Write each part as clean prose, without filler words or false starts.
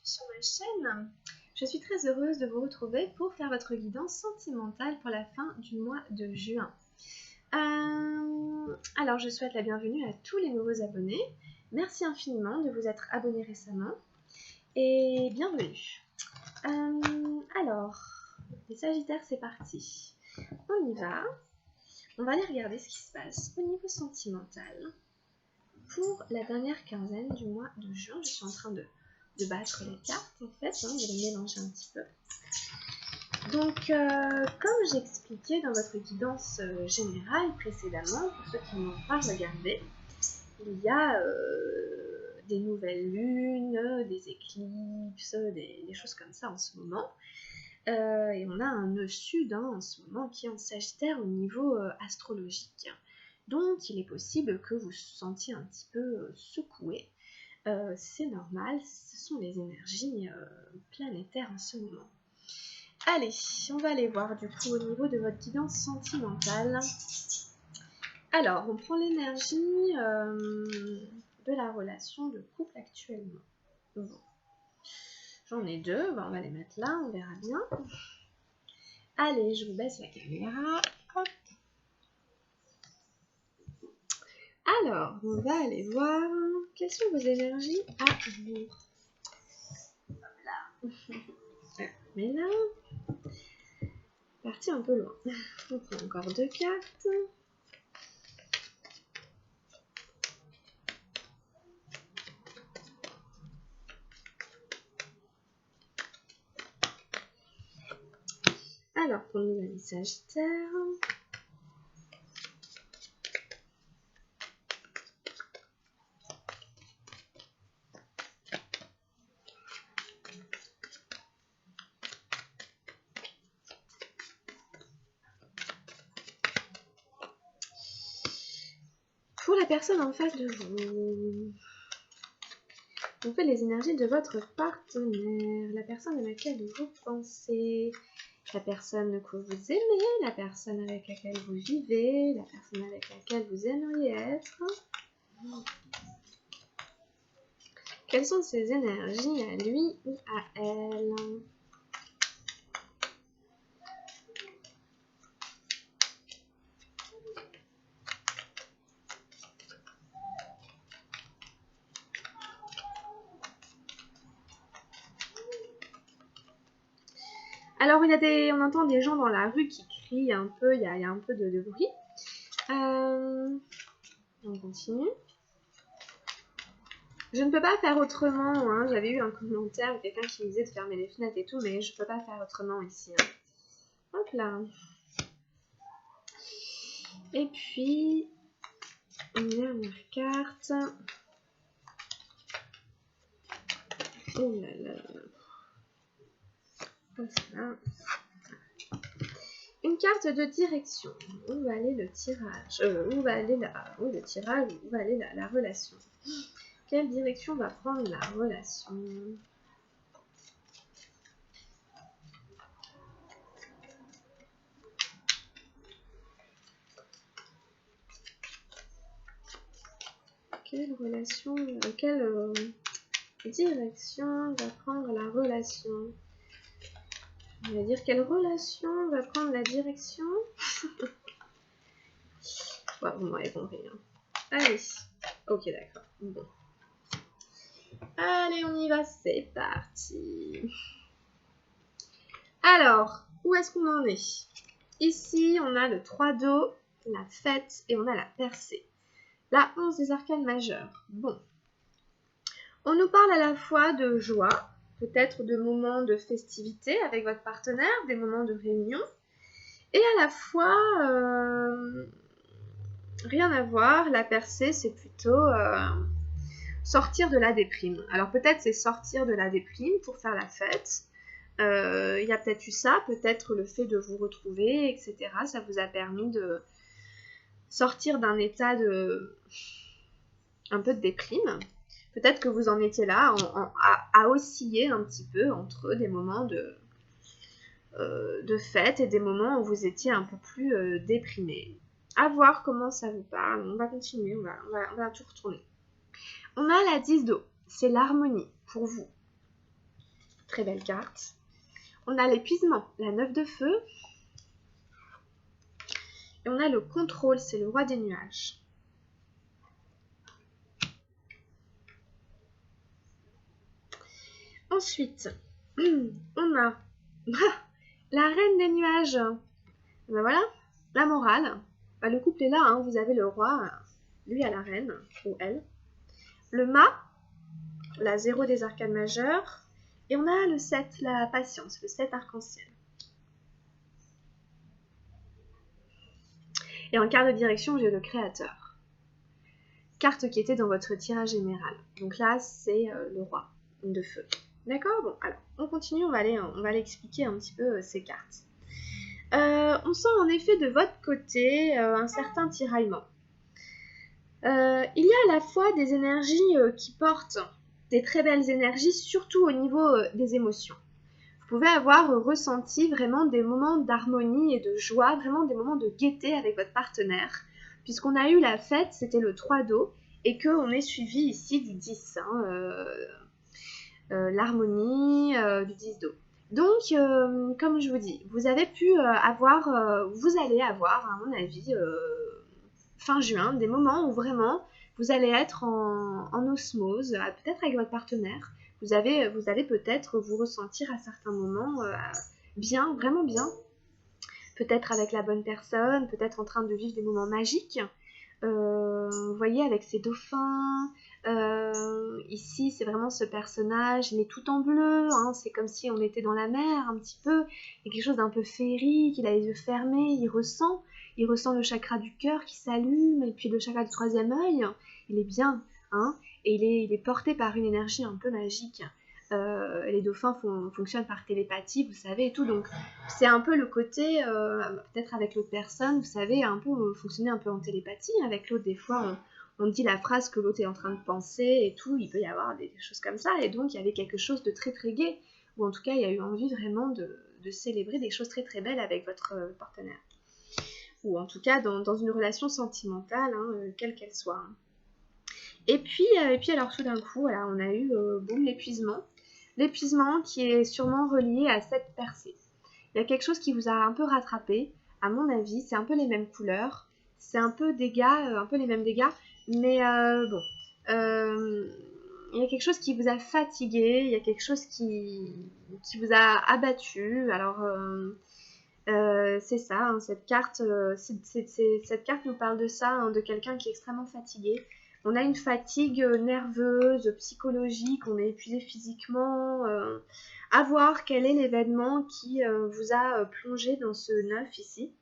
sur ma chaîne. Je suis très heureuse de vous retrouver pour faire votre guidance sentimentale pour la fin du mois de juin. Alors je souhaite la bienvenue à tous les nouveaux abonnés. Merci infiniment de vous être abonnés récemment et bienvenue. Alors, les Sagittaires, c'est parti. On y va. On va aller regarder ce qui se passe au niveau sentimental. Pour la dernière quinzaine du mois de juin, je suis en train de battre les cartes en fait, je vais les mélanger un petit peu. Donc, comme j'expliquais dans votre guidance générale précédemment, pour ceux qui n'ont pas regardé, il y a des nouvelles lunes, des éclipses, des choses comme ça en ce moment. Et on a un nœud sud en ce moment qui est en Sagittaire au niveau astrologique. Donc il est possible que vous vous sentiez un petit peu secoué. C'est normal, ce sont les énergies planétaires en ce moment. Allez, on va aller voir du coup au niveau de votre guidance sentimentale. Alors, on prend l'énergie de la relation de couple actuellement. Bon. J'en ai deux, on va les mettre là, on verra bien. Allez, je vous baisse la caméra. Hop. Alors, on va aller voir quelles sont vos énergies à vous. Voilà. Mais là, parti un peu loin. On prend encore deux cartes. Alors, pour nous, les Sagittaires. Pour la personne en face de vous, on fait les énergies de votre partenaire, la personne à laquelle vous pensez, la personne que vous aimez, la personne avec laquelle vous vivez, la personne avec laquelle vous aimeriez être. Quelles sont ses énergies à lui ou à elle? Alors, on entend des gens dans la rue qui crient un peu, il y a un peu de bruit. On continue. Je ne peux pas faire autrement, hein. J'avais eu un commentaire, quelqu'un qui me disait de fermer les fenêtres et tout, mais je ne peux pas faire autrement ici. Hein. Hop là. Et puis, une dernière carte. Oh là là. Voilà. Une carte de direction. Où va aller le tirage? Où va aller le tirage? Où va aller la relation? Quelle direction va prendre la relation? Quelle direction va prendre la relation? Je vais dire quelle relation va prendre la direction? Ouais, vous m'avez compris. Hein. Allez. Ok, d'accord. Bon. Allez, on y va, c'est parti. Alors, où est-ce qu'on en est? Ici, on a le 3 d'eau, la fête et on a la percée. La 11 des arcanes majeures. Bon. On nous parle à la fois de joie, peut-être de moments de festivité avec votre partenaire, des moments de réunion, et à la fois, rien à voir, la percée, c'est plutôt sortir de la déprime. Alors peut-être c'est sortir de la déprime pour faire la fête. Il y a peut-être eu ça, peut-être le fait de vous retrouver, etc. Ça vous a permis de sortir d'un état un peu de déprime. Peut-être que vous en étiez là, à osciller un petit peu entre des moments de fête et des moments où vous étiez un peu plus déprimé. À voir comment ça vous parle. On va continuer, on va tout retourner. On a la 10 d'eau, c'est l'harmonie pour vous. Très belle carte. On a l'épuisement, la 9 de feu. Et on a le contrôle, c'est le roi des nuages. Ensuite, on a la reine des nuages. Ben voilà, la morale. Ben le couple est là, hein. Vous avez le roi, lui à la reine, ou elle. Le mât, la 0 des arcanes majeures. Et on a le 7, la patience, le 7 arc-en-ciel. Et en carte de direction, j'ai le créateur. Carte qui était dans votre tirage général. Donc là, c'est le roi de feu. D'accord? Bon, alors, on continue, on va aller expliquer un petit peu ces cartes. On sent en effet de votre côté un certain tiraillement. Il y a à la fois des énergies qui portent des très belles énergies, surtout au niveau des émotions. Vous pouvez avoir ressenti vraiment des moments d'harmonie et de joie, vraiment des moments de gaieté avec votre partenaire, puisqu'on a eu la fête, c'était le 3 d'eau, et qu'on est suivi ici du 10, l'harmonie du 10 d'eau. Donc, comme je vous dis, vous avez pu vous allez avoir, à mon avis, fin juin, des moments où vraiment vous allez être en osmose, peut-être avec votre partenaire. Vous allez peut-être vous ressentir à certains moments bien, vraiment bien. Peut-être avec la bonne personne, peut-être en train de vivre des moments magiques. Vous voyez, avec ces dauphins, ici c'est vraiment ce personnage, il est tout en bleu, hein, c'est comme si on était dans la mer un petit peu, il y a quelque chose d'un peu féerique, il a les yeux fermés, il ressent le chakra du cœur qui s'allume, et puis le chakra du troisième œil, il est bien, hein, et il est porté par une énergie un peu magique. Les dauphins fonctionnent par télépathie, vous savez, et tout, donc c'est un peu le côté, peut-être avec l'autre personne, vous savez, un peu fonctionner un peu en télépathie, avec l'autre, des fois, on dit la phrase que l'autre est en train de penser et tout, il peut y avoir des choses comme ça, et donc il y avait quelque chose de très très gai, ou en tout cas il y a eu envie vraiment de célébrer des choses très très belles avec votre partenaire, ou en tout cas dans une relation sentimentale, hein, quelle qu'elle soit. Hein. Et puis alors tout d'un coup, voilà, on a eu boum, l'épuisement qui est sûrement relié à cette percée. Il y a quelque chose qui vous a un peu rattrapé, à mon avis, c'est un peu les mêmes couleurs, c'est un peu un peu les mêmes dégâts, mais bon, il y a quelque chose qui vous a fatigué, il y a quelque chose qui vous a abattu, alors c'est ça, hein, cette carte nous parle de ça, hein, de quelqu'un qui est extrêmement fatigué. On a une fatigue nerveuse, psychologique, on est épuisé physiquement. À voir quel est l'événement qui vous a plongé dans ce 9 ici.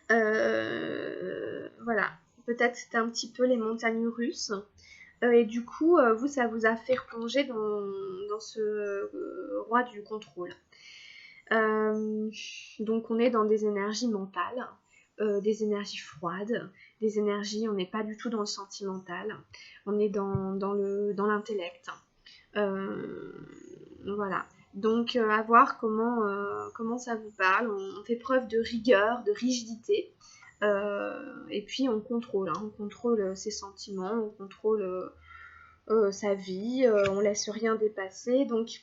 Voilà, peut-être c'était un petit peu les montagnes russes. Et du coup, ça vous a fait replonger dans ce roi du contrôle. Donc on est dans des énergies mentales, des énergies froides, des énergies, on n'est pas du tout dans le sentimental, on est dans l'intellect. Voilà. Donc à voir comment ça vous parle. On fait preuve de rigueur, de rigidité. Et puis on contrôle ses sentiments, on contrôle sa vie, on laisse rien dépasser. Donc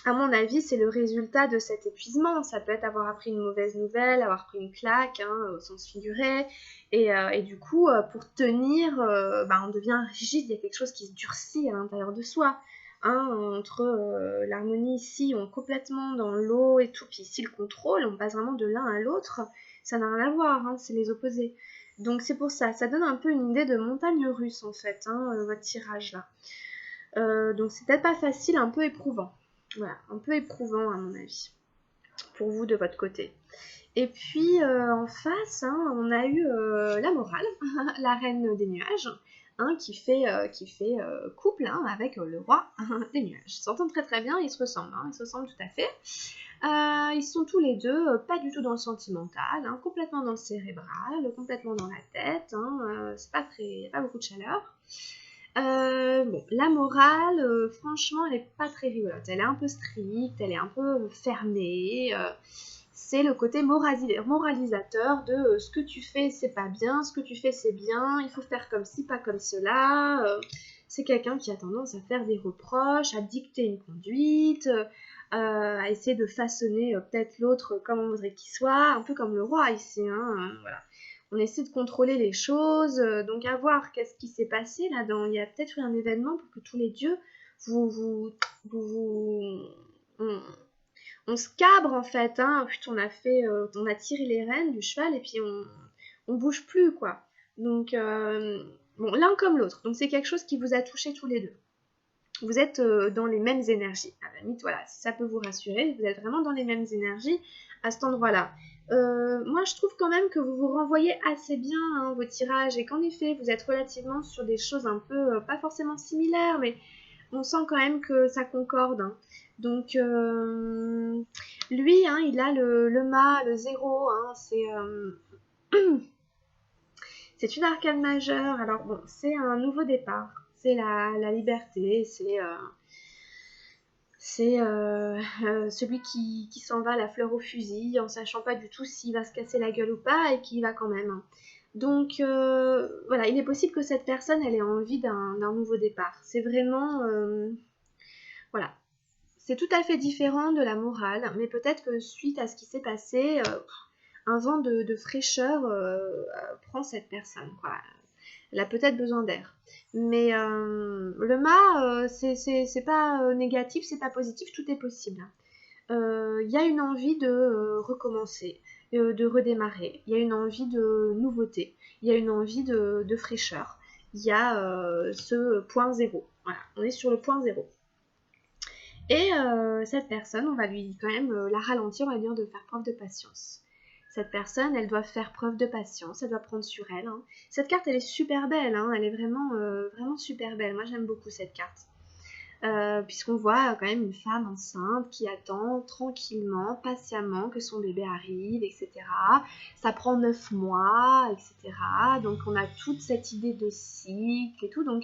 à mon avis, c'est le résultat de cet épuisement. Ça peut être avoir appris une mauvaise nouvelle, avoir pris une claque, hein, au sens figuré. Et du coup, pour tenir, on devient rigide. Il y a quelque chose qui se durcit à l'intérieur de soi. Hein, entre l'harmonie ici, on est complètement dans l'eau et tout. Puis ici, le contrôle, on passe vraiment de l'un à l'autre. Ça n'a rien à voir, hein, c'est les opposés. Donc c'est pour ça. Ça donne un peu une idée de montagne russe, en fait, hein, votre tirage là. Donc c'est peut-être pas facile, un peu éprouvant. Voilà, un peu éprouvant à mon avis, pour vous de votre côté. Et puis en face, hein, on a eu la morale, la reine des nuages, hein, qui fait couple, hein, avec le roi des nuages. Ils s'entendent très très bien, ils se ressemblent tout à fait. Ils sont tous les deux pas du tout dans le sentimental, hein, complètement dans le cérébral, complètement dans la tête, hein, c'est pas très, y a pas beaucoup de chaleur. Bon, la morale, franchement, elle est pas très rigolote. Elle est un peu stricte, elle est un peu fermée. C'est le côté moralisateur de ce que tu fais, c'est pas bien, ce que tu fais, c'est bien, il faut faire comme ci, pas comme cela. c'est quelqu'un qui a tendance à faire des reproches, à dicter une conduite, à essayer de façonner peut-être l'autre comme on voudrait qu'il soit, un peu comme le roi ici, hein, voilà. On essaie de contrôler les choses, donc à voir qu'est-ce qui s'est passé là-dedans. Il y a peut-être eu un événement pour que tous les dieux vous on se cabre en fait, hein. Putain, on a tiré les rênes du cheval et puis on bouge plus quoi. Donc bon, l'un comme l'autre. Donc c'est quelque chose qui vous a touché tous les deux. Vous êtes dans les mêmes énergies. À la limite, voilà, si ça peut vous rassurer, vous êtes vraiment dans les mêmes énergies à cet endroit-là. Moi, je trouve quand même que vous vous renvoyez assez bien, hein, vos tirages, et qu'en effet, vous êtes relativement sur des choses un peu, pas forcément similaires, mais on sent quand même que ça concorde, hein. Donc, lui, hein, il a le mât, le 0, hein, c'est une arcane majeure. Alors bon, c'est un nouveau départ, c'est la liberté, c'est celui qui s'en va la fleur au fusil, en sachant pas du tout s'il va se casser la gueule ou pas, et qui y va quand même, hein. Donc voilà, il est possible que cette personne, elle ait envie d'un nouveau départ. C'est vraiment... voilà. C'est tout à fait différent de la morale, mais peut-être que suite à ce qui s'est passé, un vent de fraîcheur prend cette personne, quoi. Elle a peut-être besoin d'air. Mais le mât, c'est pas négatif, c'est pas positif, tout est possible. Il y a une envie de recommencer, de redémarrer. Il y a une envie de nouveauté. Il y a une envie de fraîcheur. Il y a ce point zéro. Voilà, on est sur le point zéro. Et cette personne, on va lui quand même la ralentir, on va dire de faire preuve de patience. Cette personne, elle doit faire preuve de patience, elle doit prendre sur elle, hein. Cette carte, elle est super belle, hein, elle est vraiment, vraiment super belle. Moi, j'aime beaucoup cette carte. Puisqu'on voit quand même une femme enceinte qui attend tranquillement, patiemment que son bébé arrive, etc. Ça prend 9 mois, etc. Donc on a toute cette idée de cycle et tout. Donc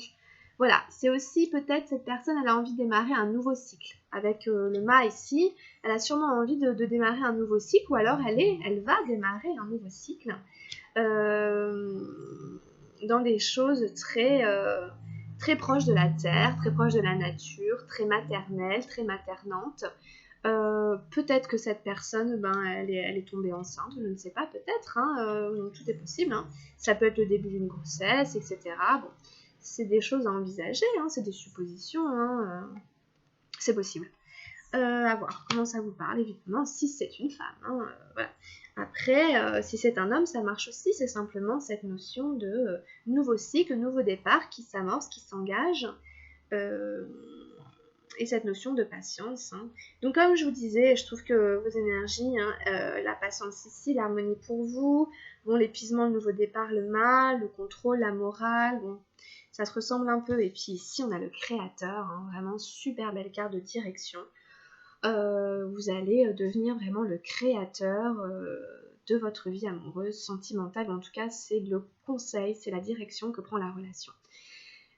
voilà, c'est aussi peut-être cette personne, elle a envie de démarrer un nouveau cycle. Avec le mât ici, elle a sûrement envie de démarrer un nouveau cycle, ou alors elle va démarrer un nouveau cycle dans des choses très proches de la terre, très proches de la nature, très maternelles, très maternantes. Peut-être que cette personne, ben, elle est tombée enceinte, je ne sais pas, peut-être, hein, tout est possible, hein. Ça peut être le début d'une grossesse, etc. Bon, c'est des choses à envisager, hein, c'est des suppositions, hein, c'est possible. À voir comment ça vous parle, évidemment, si c'est une femme, hein, voilà. Après, si c'est un homme, ça marche aussi, c'est simplement cette notion de nouveau cycle, nouveau départ qui s'amorce, qui s'engage, et cette notion de patience, hein. Donc comme je vous disais, je trouve que vos énergies, hein, la patience ici, l'harmonie pour vous, bon, l'épuisement, le nouveau départ, le mal, le contrôle, la morale, bon, ça se ressemble un peu. Et puis ici, on a le créateur, hein, vraiment super belle carte de direction. Vous allez devenir vraiment le créateur de votre vie amoureuse, sentimentale, en tout cas c'est le conseil, c'est la direction que prend la relation.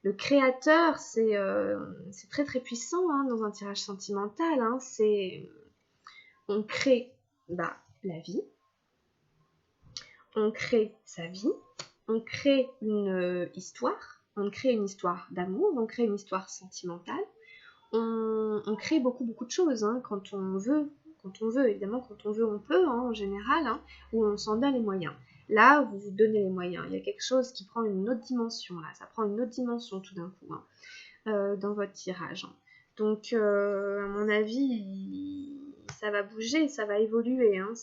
Le créateur, c'est très très puissant, hein, dans un tirage sentimental, hein, on crée la vie, on crée sa vie, on crée une histoire, on crée une histoire d'amour, on crée une histoire sentimentale. On crée beaucoup de choses, hein, quand on veut, évidemment, quand on veut, on peut, hein, en général, hein, où on s'en donne les moyens. Là, vous vous donnez les moyens. Il y a quelque chose qui prend une autre dimension, là. Ça prend une autre dimension tout d'un coup, hein, dans votre tirage, hein. Donc, à mon avis, ça va bouger, ça va évoluer, hein.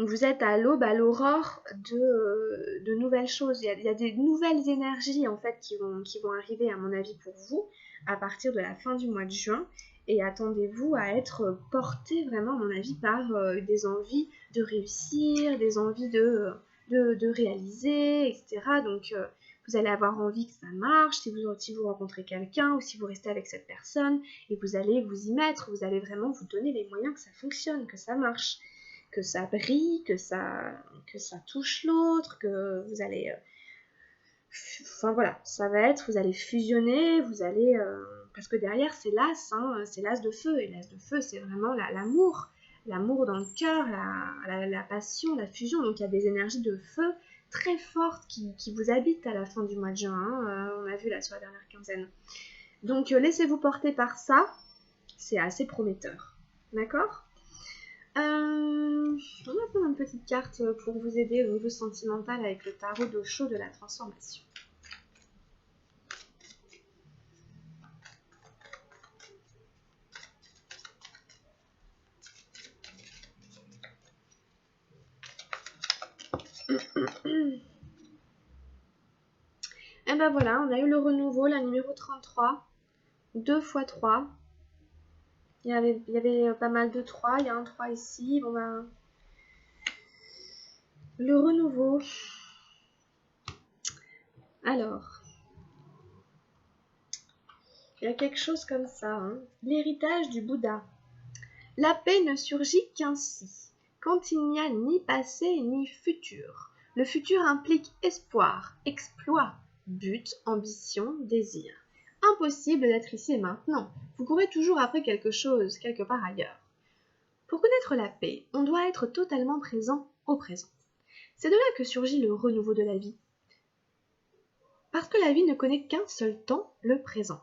Vous êtes à l'aube, à l'aurore de nouvelles choses. Il y a des nouvelles énergies en fait qui vont arriver, à mon avis, pour vous à partir de la fin du mois de juin. Et attendez-vous à être porté vraiment, à mon avis, par des envies de réussir, des envies de réaliser, etc. Donc vous allez avoir envie que ça marche, si vous rencontrez quelqu'un ou si vous restez avec cette personne, et vous allez vous y mettre, vous allez vraiment vous donner les moyens que ça fonctionne, que ça marche, que ça brille, que ça touche l'autre, que vous allez... enfin voilà, ça va être, vous allez fusionner, vous allez... parce que derrière, c'est l'as, hein, c'est l'as de feu. Et l'as de feu, c'est vraiment l'amour. L'amour dans le cœur, la passion, la fusion. Donc il y a des énergies de feu très forte qui vous habite à la fin du mois de juin, hein, on a vu là sur la dernière quinzaine. Donc laissez-vous porter par ça, c'est assez prometteur, d'accord? On va prendre une petite carte pour vous aider au niveau sentimental avec le tarot d'Osho de la transformation. Et ben voilà, on a eu le renouveau, la numéro 33, 2 x 3. Il y avait pas mal de 3, il y a un 3 ici. Bon ben, le renouveau. Alors, il y a quelque chose comme ça, hein. L'héritage du Bouddha. La paix ne surgit qu'ainsi, quand il n'y a ni passé ni futur. Le futur implique espoir, exploit, but, ambition, désir. Impossible d'être ici et maintenant. Vous courez toujours après quelque chose, quelque part ailleurs. Pour connaître la paix, on doit être totalement présent au présent. C'est de là que surgit le renouveau de la vie. Parce que la vie ne connaît qu'un seul temps, le présent.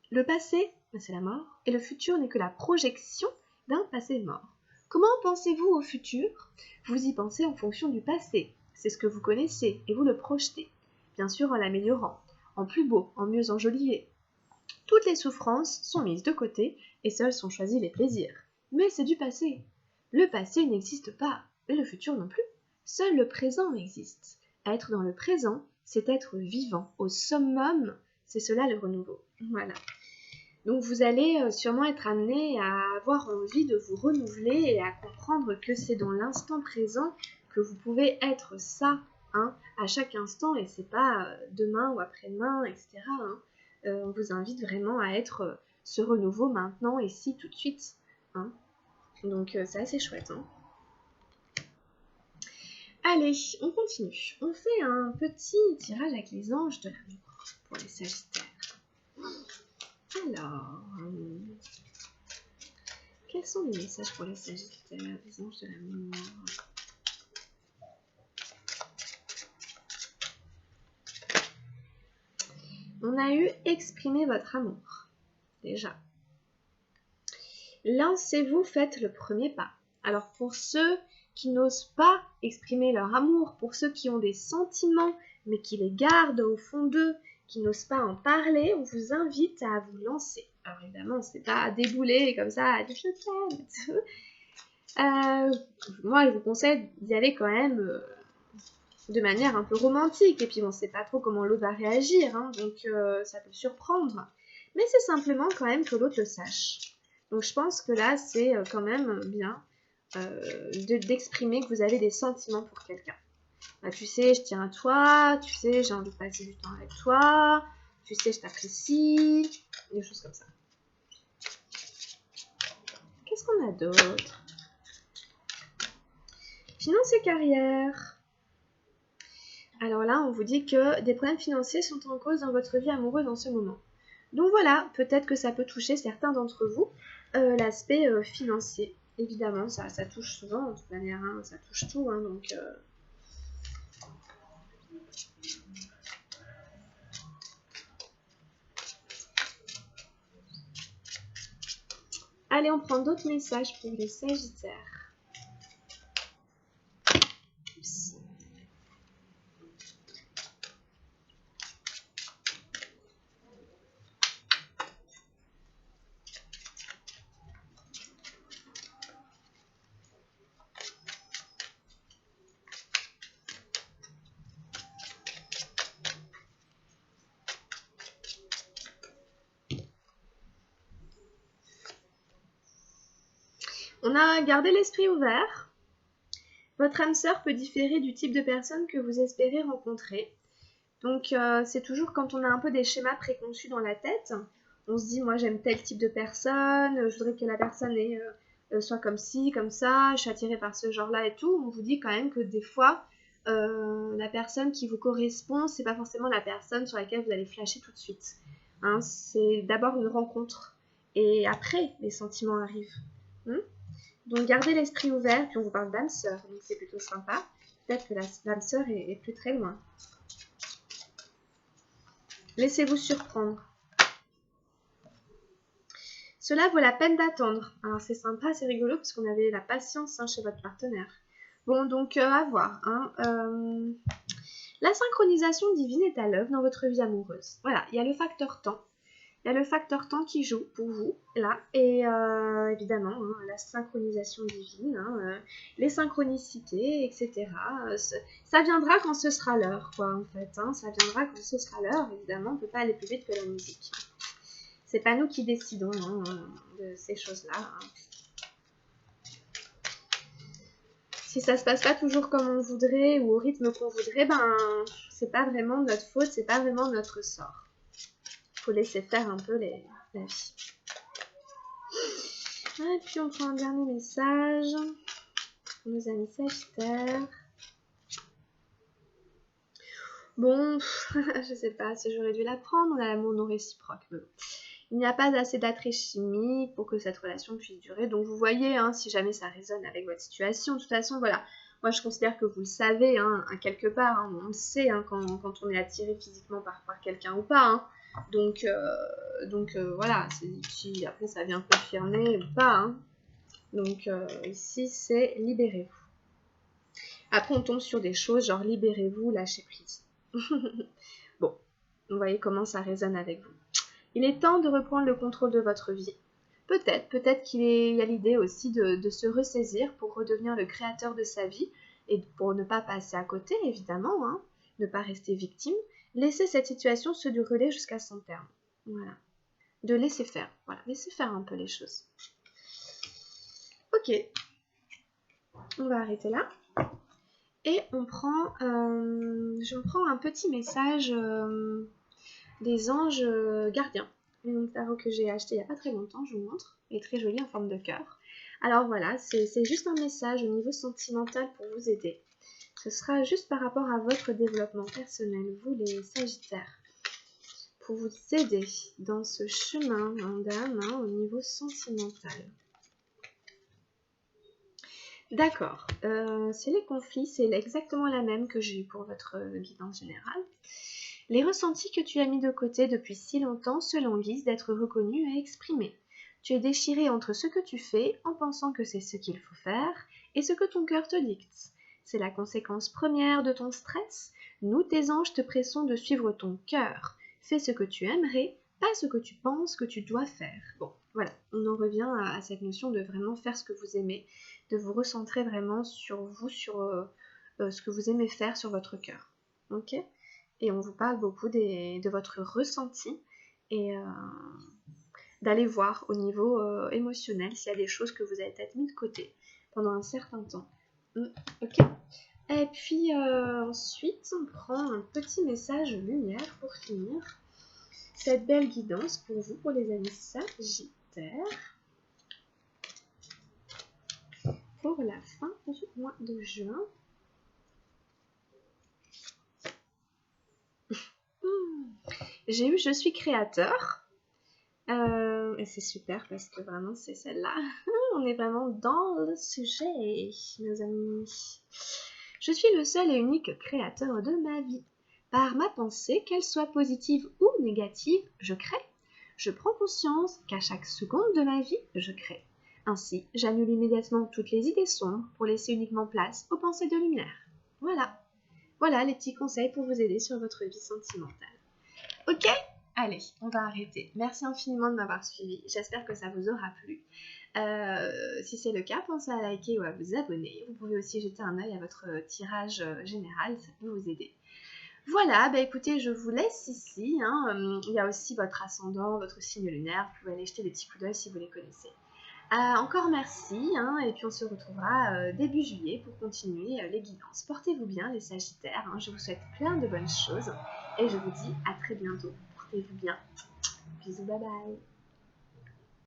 Le passé, c'est la mort, et le futur n'est que la projection d'un passé mort. Comment pensez-vous au futur? Vous y pensez en fonction du passé. C'est ce que vous connaissez, et vous le projetez. Bien sûr en l'améliorant, en plus beau, en mieux enjolivé. Toutes les souffrances sont mises de côté, et seuls sont choisis les plaisirs. Mais c'est du passé. Le passé n'existe pas, et le futur non plus. Seul le présent existe. Être dans le présent, c'est être vivant. Au summum, c'est cela le renouveau. Voilà. Donc vous allez sûrement être amené à avoir envie de vous renouveler et à comprendre que c'est dans l'instant présent que vous pouvez être ça, hein, à chaque instant, et c'est pas demain ou après-demain, etc. Hein. On vous invite vraiment à être ce renouveau maintenant, ici, tout de suite. Hein. Donc c'est assez chouette. Hein. Allez, on continue. On fait un petit tirage avec les anges de l'amour pour les Sagittaires. Alors, quels sont les messages pour les Sagittaires, les anges de l'amour? On a eu exprimer votre amour, déjà. Lancez-vous, faites le premier pas. Alors pour ceux qui n'osent pas exprimer leur amour, pour ceux qui ont des sentiments mais qui les gardent au fond d'eux, qui n'osent pas en parler, on vous invite à vous lancer. Alors évidemment, c'est pas à débouler comme ça, à dire je t'aime. Moi, je vous conseille d'y aller quand même de manière un peu romantique. Et puis on sait pas trop comment l'autre va réagir, hein, donc ça peut surprendre. Mais c'est simplement quand même que l'autre le sache. Donc je pense que là, c'est quand même bien d'exprimer que vous avez des sentiments pour quelqu'un. Bah, tu sais, je tiens à toi, tu sais, j'ai envie de passer du temps avec toi, tu sais, je t'apprécie, des choses comme ça. Qu'est-ce qu'on a d'autre? Finance et carrière. Alors là, on vous dit que des problèmes financiers sont en cause dans votre vie amoureuse en ce moment. Donc voilà, peut-être que ça peut toucher certains d'entre vous, l'aspect financier. Évidemment, ça touche souvent, de toute manière, hein, ça touche tout, hein, donc... Allez, on prend d'autres messages pour les Sagittaires. Oups. On a gardé l'esprit ouvert. Votre âme sœur peut différer du type de personne que vous espérez rencontrer. Donc c'est toujours quand on a un peu des schémas préconçus dans la tête. On se dit, moi j'aime tel type de personne, je voudrais que la personne soit comme ci, comme ça, je suis attirée par ce genre-là et tout. On vous dit quand même que des fois, la personne qui vous correspond, c'est pas forcément la personne sur laquelle vous allez flasher tout de suite. Hein, c'est d'abord une rencontre et après les sentiments arrivent. Donc gardez l'esprit ouvert, puis on vous parle d'âme sœur, donc c'est plutôt sympa. Peut-être que l'âme sœur est plus très loin. Laissez-vous surprendre. Cela vaut la peine d'attendre. Alors c'est sympa, c'est rigolo parce qu'on avait la patience chez votre partenaire. Bon, donc à voir. La synchronisation divine est à l'œuvre dans votre vie amoureuse. Voilà, il y a le facteur temps. Il y a le facteur temps qui joue pour vous, là. Et évidemment, la synchronisation divine, les synchronicités, etc. Ça viendra quand ce sera l'heure, quoi, en fait. Ça viendra quand ce sera l'heure. Évidemment, on ne peut pas aller plus vite que la musique. C'est pas nous qui décidons de ces choses-là. Si ça se passe pas toujours comme on voudrait ou au rythme qu'on voudrait, ben c'est pas vraiment notre faute, c'est pas vraiment notre sort. Faut laisser faire un peu la vie. Et puis on prend un dernier message pour nos amis Sagittaires. Bon, je sais pas si j'aurais dû la prendre, on a l'amour non réciproque. Mais bon. Il n'y a pas assez d'attrait chimique pour que cette relation puisse durer. Donc vous voyez, si jamais ça résonne avec votre situation, de toute façon, voilà. Moi, je considère que vous le savez, à quelque part. On le sait quand on est attiré physiquement par quelqu'un ou pas. Donc voilà. Puis après, ça vient confirmer ou pas. Donc ici, c'est libérez-vous. Après, on tombe sur des choses genre libérez-vous, lâchez prise. Bon, vous voyez comment ça résonne avec vous. Il est temps de reprendre le contrôle de votre vie. Peut-être qu'il y a l'idée aussi de se ressaisir pour redevenir le créateur de sa vie et pour ne pas passer à côté, évidemment, ne pas rester victime. Laisser cette situation se dérouler jusqu'à son terme. Voilà. De laisser faire. Voilà, laisser faire un peu les choses. Ok. On va arrêter là. Et je prends un petit message des anges gardiens. Un tarot que j'ai acheté il n'y a pas très longtemps, je vous montre. Il est très joli en forme de cœur. Alors voilà, c'est juste un message au niveau sentimental pour vous aider. Ce sera juste par rapport à votre développement personnel, vous les Sagittaires, pour vous aider dans ce chemin d'âme au niveau sentimental. D'accord, c'est les conflits, c'est exactement la même que j'ai eu pour votre guidance générale. Les ressentis que tu as mis de côté depuis si longtemps se languissent d'être reconnus et exprimés. Tu es déchiré entre ce que tu fais en pensant que c'est ce qu'il faut faire et ce que ton cœur te dicte. C'est la conséquence première de ton stress. Nous, tes anges, te pressons de suivre ton cœur. Fais ce que tu aimerais, pas ce que tu penses que tu dois faire. Bon, voilà, on en revient à cette notion de vraiment faire ce que vous aimez, de vous recentrer vraiment sur vous, sur ce que vous aimez faire, sur votre cœur. Ok ? Et on vous parle beaucoup de votre ressenti et d'aller voir au niveau émotionnel s'il y a des choses que vous avez peut-être mis de côté pendant un certain temps. Ok. Et puis ensuite, on prend un petit message lumière pour finir cette belle guidance pour vous, pour les amis Sagittaires, pour la fin du mois de juin. J'ai eu « Je suis créateur ». Et c'est super parce que vraiment c'est celle-là. On est vraiment dans le sujet, mes amis. Je suis le seul et unique créateur de ma vie. Par ma pensée, qu'elle soit positive ou négative, je crée. Je prends conscience qu'à chaque seconde de ma vie, je crée. Ainsi, j'annule immédiatement toutes les idées sombres pour laisser uniquement place aux pensées de lumière. Voilà. Voilà les petits conseils pour vous aider sur votre vie sentimentale. Ok ? Allez, on va arrêter. Merci infiniment de m'avoir suivi. J'espère que ça vous aura plu. Si c'est le cas, pensez à liker ou à vous abonner. Vous pouvez aussi jeter un œil à votre tirage général, ça peut vous aider. Voilà, écoutez, je vous laisse ici. Il y a aussi votre ascendant, votre signe lunaire. Vous pouvez aller jeter des petits coups d'œil si vous les connaissez. Encore merci, et puis on se retrouvera début juillet pour continuer les guidances. Portez-vous bien les Sagittaires, je vous souhaite plein de bonnes choses et je vous dis à très bientôt. Portez-vous bien. Bisous, bye bye.